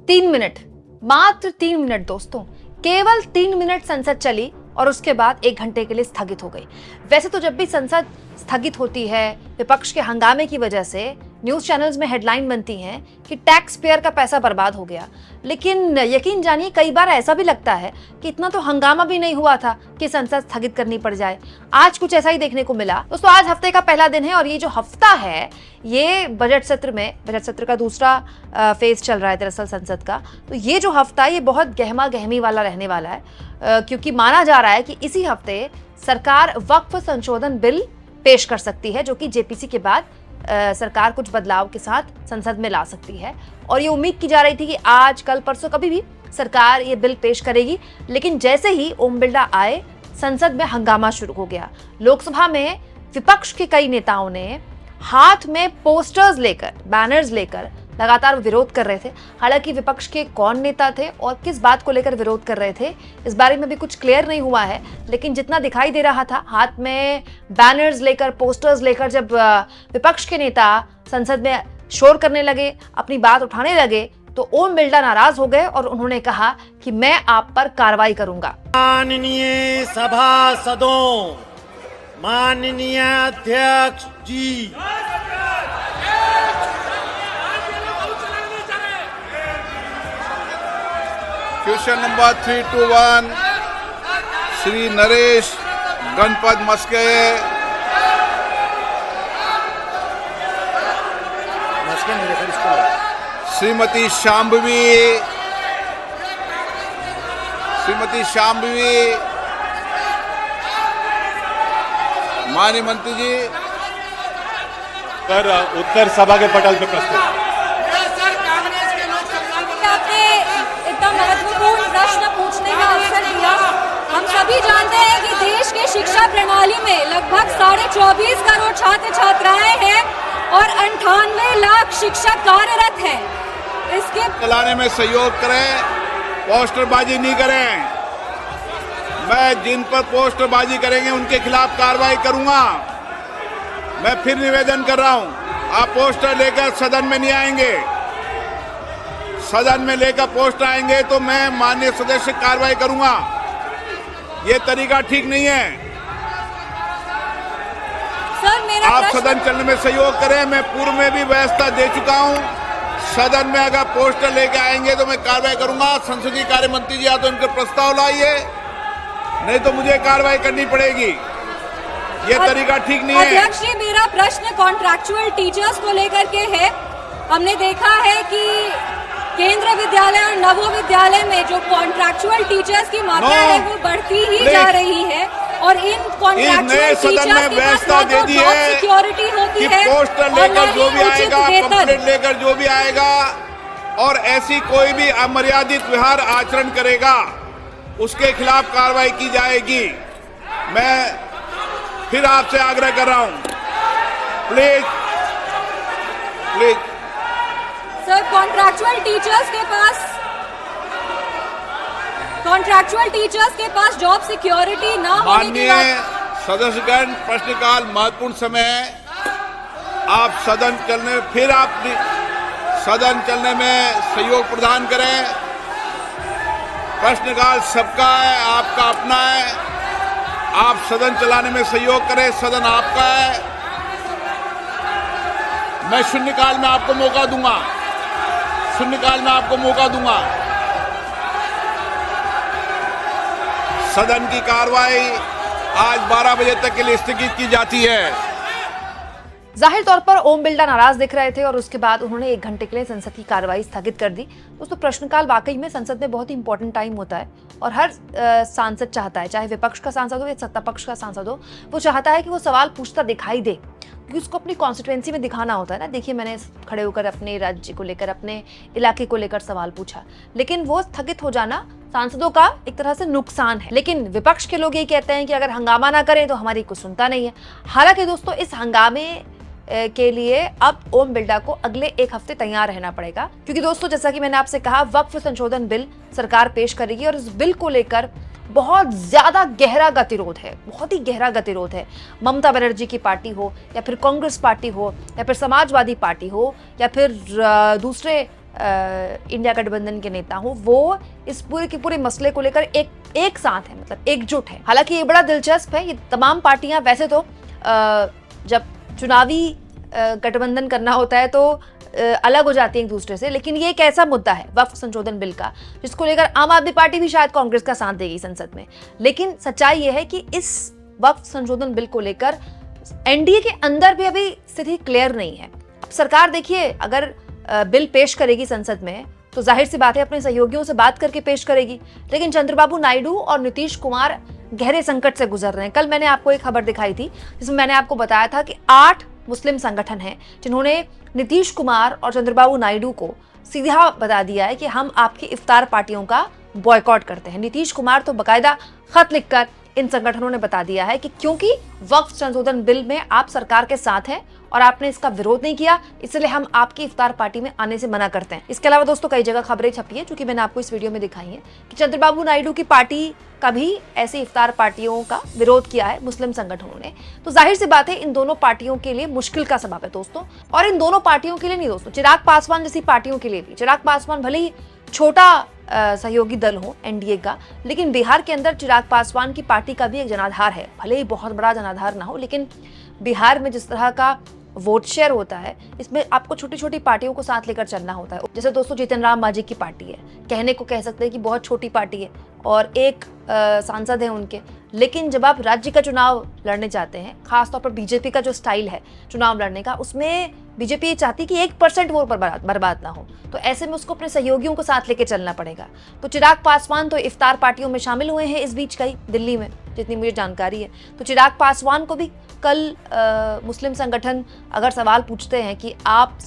3 minute, मात्र 3 minute दोस्तों, केवल 3 मिनट संसद चली और उसके बाद 1 घंटे के लिए स्थगित हो गई। वैसे तो जब भी संसद स्थगित होती है विपक्ष के हंगामे की वजह से न्यूज चैनल्स में हेडलाइन बनती हैं कि टैक्स पेयर का पैसा बर्बाद हो गया, लेकिन यकीन जानिए कई बार ऐसा भी लगता है कि इतना तो हंगामा भी नहीं हुआ था कि संसद स्थगित करनी पड़ जाए। आज कुछ ऐसा ही देखने को मिला। दोस्तों आज हफ्ते का पहला दिन है और ये जो हफ्ता है ये बजट सत्र का दूसरा फेज चल रहा है दरअसल संसद का। तो ये जो हफ्ता है ये बहुत गहमा गहमी वाला रहने वाला है, क्योंकि माना जा रहा है कि इसी हफ्ते सरकार वक्फ संशोधन बिल पेश कर सकती है, जो कि जेपीसी के बाद सरकार कुछ बदलाव के साथ संसद में ला सकती है। और ये उम्मीद की जा रही थी कि आज कल परसों कभी भी सरकार ये बिल पेश करेगी, लेकिन जैसे ही ओम बिरला आए संसद में हंगामा शुरू हो गया। लोकसभा में विपक्ष के कई नेताओं ने हाथ में पोस्टर्स लेकर, बैनर्स लेकर लगातार विरोध कर रहे थे। हालांकि विपक्ष के कौन नेता थे और किस बात को लेकर विरोध कर रहे थे इस बारे में भी कुछ क्लियर नहीं हुआ है, लेकिन जितना दिखाई दे रहा था हाथ में बैनर्स लेकर, पोस्टर्स लेकर जब विपक्ष के नेता संसद में शोर करने लगे, अपनी बात उठाने लगे, तो ओम बिरला नाराज हो गए और उन्होंने कहा कि मैं आप पर कार्रवाई करूंगा। माननीय सभासदों, माननीय अध्यक्ष जी, क्वेश्चन नंबर 321 श्री नरेश गणपत मस्के, श्रीमती शांभवी, माननीय मंत्री जी। उत्तर सभा के पटल पे प्रस्तुत। महत्वपूर्ण प्रश्न पूछने का अवसर दिया। हम सभी जानते हैं कि देश के शिक्षा प्रणाली में लगभग 24.5 करोड़ छात्र छात्राएं हैं और 98 लाख शिक्षक कार्यरत हैं। इसके चलाने में सहयोग करें, पोस्टरबाजी नहीं करें। मैं जिन पर पोस्टरबाजी करेंगे उनके खिलाफ कार्रवाई करूंगा। मैं फिर निवेदन कर रहा हूं, आप पोस्टर लेकर सदन में नहीं आएंगे। सदन में लेकर पोस्टर आएंगे तो मैं माननीय सदस्य कार्रवाई करूंगा। ये तरीका ठीक नहीं है। सर, मेरा आप सदन चलने में सहयोग करें। मैं पूर्व में भी व्यवस्था दे चुका हूं। सदन में अगर पोस्टर लेकर आएंगे तो मैं कार्रवाई करूंगा। संसदीय कार्य मंत्री जी या तो इनके प्रस्ताव लाइए, नहीं तो मुझे कार्रवाई करनी पड़ेगी। ये तरीका ठीक नहीं है। अध्यक्ष जी, मेरा प्रश्न कॉन्ट्रैक्चुअल टीचर्स को लेकर के है। हमने देखा है कि केंद्रीय विद्यालय और नवो विद्यालय में जो कॉन्ट्रैक्चुअल टीचर्स की मात्रा है वो बढ़ती ही जा रही है और इन कॉन्ट्रैक्चुअल टीचर्स की व्यवस्था दे दी है सिक्योरिटी होती है, पोस्टर लेकर जो भी आएगा, कंप्लेंट लेकर जो भी आएगा और ऐसी कोई भी अमर्यादित व्यवहार आचरण करेगा उसके खिलाफ कार्रवाई की जाएगी। मैं फिर आपसे आग्रह कर रहा हूं, प्लीज। सर, कॉन्ट्रैक्चुअल टीचर्स के पास जॉब सिक्योरिटी ना होने की बात। सदस्यगण, प्रश्नकाल महत्वपूर्ण समय है। आप सदन चलने में सहयोग प्रदान करें। प्रश्नकाल सबका है, आपका अपना है। आप सदन चलाने में सहयोग करें, सदन आपका है। मैं शून्यकाल में आपको मौका दूंगा। सदन की कार्रवाई आज 12 बजे तक के लिए स्थगित की जाती है। जाहिर तौर पर ओम बिरला नाराज दिख रहे थे और उसके बाद उन्होंने 1 घंटे के लिए संसद की कार्रवाई स्थगित कर दी। दोस्तों प्रश्नकाल वाकई में संसद में बहुत ही इंपॉर्टेंट टाइम होता है और हर सांसद चाहता है, चाहे विपक्ष का सांसद हो या सत्ता पक्ष का सांसद हो, वो चाहता है कि वो सवाल पूछता दिखाई दे, क्योंकि उसको अपनी कॉन्स्टिट्यूएंसी में दिखाना होता है ना। देखिए, मैंने खड़े होकर अपने राज्य को लेकर, अपने इलाके को लेकर सवाल पूछा, लेकिन वो स्थगित हो जाना सांसदों का एक तरह से नुकसान है। लेकिन विपक्ष के लोग ये कहते हैं कि अगर हंगामा ना करें तो हमारी कुछ सुनता नहीं है। हालांकि दोस्तों इस हंगामे के लिए अब ओम बिरला को अगले 1 हफ्ते तैयार रहना पड़ेगा, क्योंकि दोस्तों जैसा कि मैंने आपसे कहा, वक्फ संशोधन बिल सरकार पेश करेगी और इस बिल को लेकर बहुत ज्यादा गहरा गतिरोध है, बहुत ही गहरा गतिरोध है। ममता बनर्जी की पार्टी हो या फिर कांग्रेस पार्टी हो या फिर समाजवादी पार्टी हो या फिर दूसरे इंडिया गठबंधन के नेता हों, वो इस पूरे के पूरे मसले को लेकर एक साथ है, मतलब एकजुट है। हालांकि ये बड़ा दिलचस्प है, ये तमाम पार्टियां वैसे तो जब चुनावी गठबंधन करना होता है तो अलग हो जाती है एक दूसरे से, लेकिन ये एक ऐसा मुद्दा है वक्फ संशोधन बिल का जिसको लेकर आम आदमी पार्टी भी शायद कांग्रेस का साथ देगी संसद में। लेकिन सच्चाई ये है कि इस वक्फ संशोधन बिल को लेकर एनडीए के अंदर भी अभी स्थिति क्लियर नहीं है। अब सरकार देखिए, अगर बिल पेश करेगी संसद में तो जाहिर सी बात है अपने सहयोगियों से बात करके पेश करेगी, लेकिन चंद्रबाबू नायडू और नीतीश कुमार गहरे संकट से गुजर रहे हैं। कल मैंने आपको एक खबर दिखाई थी जिसमें मैंने आपको बताया था कि 8 मुस्लिम संगठन हैं जिन्होंने नीतीश कुमार और चंद्रबाबू नायडू को सीधा बता दिया है कि हम आपकी इफ्तार पार्टियों का बॉयकॉट करते हैं। नीतीश कुमार तो बाकायदा खत लिखकर इन संगठनों ने बता दिया है कि क्योंकि वक्फ संशोधन बिल में आप सरकार के साथ हैं और आपने इसका विरोध नहीं किया, इसलिए हम आपकी इफ्तार पार्टी में आने से मना करते हैं। इसके अलावा दोस्तों कई जगह खबरें छपी हैं, चूंकि मैंने आपको इस वीडियो में दिखाई है कि चंद्रबाबू नायडू की पार्टी का भी ऐसी इफ्तार पार्टियों का विरोध किया है मुस्लिम संगठनों ने। तो जाहिर सी बात है इन दोनों पार्टियों के लिए मुश्किल का सबब है दोस्तों। और इन दोनों पार्टियों के लिए नहीं दोस्तों, चिराग पासवान जैसी पार्टियों के लिए भी। चिराग पासवान भले ही छोटा सहयोगी दल हो एनडीए का, लेकिन बिहार के अंदर चिराग पासवान की पार्टी का भी एक जनाधार है। भले ही बहुत बड़ा जनाधार ना हो, लेकिन बिहार में जिस तरह का वोट शेयर होता है, इसमें आपको छोटी छोटी पार्टियों को साथ लेकर चलना होता है। जैसे दोस्तों जीतन राम मांझी की पार्टी है, कहने को कह सकते हैं कि बहुत छोटी पार्टी है और एक सांसद है उनके, लेकिन जब आप राज्य का चुनाव लड़ने जाते हैं, खासतौर पर बीजेपी का जो स्टाइल है चुनाव लड़ने का, उसमें बीजेपी ये चाहती कि 1% वोट बर्बाद ना हो, तो ऐसे में उसको अपने सहयोगियों को साथ लेके चलना पड़ेगा। तो चिराग पासवान तो इफ्तार पार्टियों में शामिल हुए हैं इस बीच कई दिल्ली में, जितनी मुझे जानकारी है। तो चिराग पासवान को भी कल मुस्लिम संगठन अगर सवाल पूछते हैं कि आप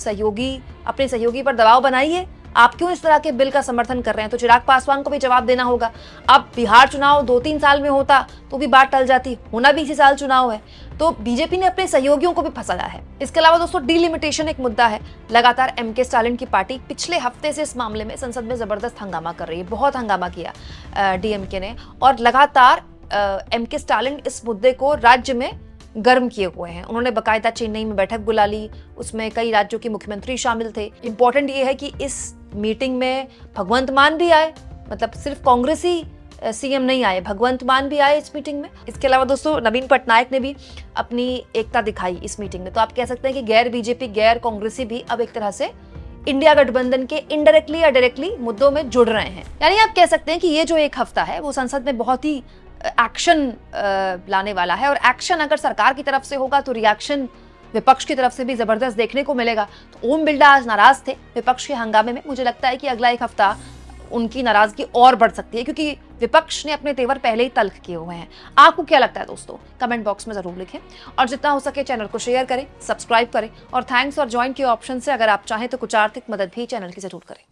अपने सहयोगी पर दबाव बनाइए, आप क्यों इस तरह के बिल का समर्थन कर रहे हैं, तो चिराग पासवान को भी जवाब देना होगा। अब बिहार चुनाव 2-3 साल में होता तो भी बात टल जाती, होना भी इसी साल चुनाव है। तो बीजेपी ने अपने सहयोगियों को भी फंसाया है। इसके अलावा दोस्तों डिलिमिटेशन एक मुद्दा है। लगातार एमके स्टालिन की पार्टी पिछले हफ्ते से इस मामले में संसद में जबरदस्त हंगामा कर रही है। बहुत हंगामा किया डीएमके ने, और लगातार एमके स्टालिन इस मुद्दे को राज्य में गर्म किए हुए हैं। उन्होंने बाकायदा चेन्नई में बैठक बुला ली, उसमें कई राज्यों के मुख्यमंत्री शामिल थे। इंपॉर्टेंट ये है कि इस मीटिंग में भगवंत मान भी आए, मतलब सिर्फ कांग्रेसी सीएम नहीं आए, भगवंत मान भी आए इस मीटिंग में। इसके अलावा दोस्तों नवीन पटनायक ने भी अपनी एकता दिखाई इस मीटिंग में। तो आप कह सकते हैं कि गैर बीजेपी गैर कांग्रेसी भी अब एक तरह से इंडिया गठबंधन के इनडायरेक्टली या डायरेक्टली मुद्दों में जुड़ रहे हैं। यानी आप कह सकते हैं कि ये जो एक हफ्ता है वो संसद में बहुत ही एक्शन लाने वाला है, और एक्शन अगर सरकार की तरफ से होगा तो रिएक्शन विपक्ष की तरफ से भी जबरदस्त देखने को मिलेगा। तो ओम बिरला आज नाराज थे विपक्ष के हंगामे में। मुझे लगता है कि अगला एक हफ्ता उनकी नाराजगी और बढ़ सकती है, क्योंकि विपक्ष ने अपने तेवर पहले ही तल्ख किए हुए हैं। आपको क्या लगता है दोस्तों, कमेंट बॉक्स में जरूर लिखें, और जितना हो सके चैनल को शेयर करें, सब्सक्राइब करें, और थैंक्स और ज्वाइन के ऑप्शन से अगर आप चाहें तो कुछ आर्थिक मदद भी चैनल की जरूर करें।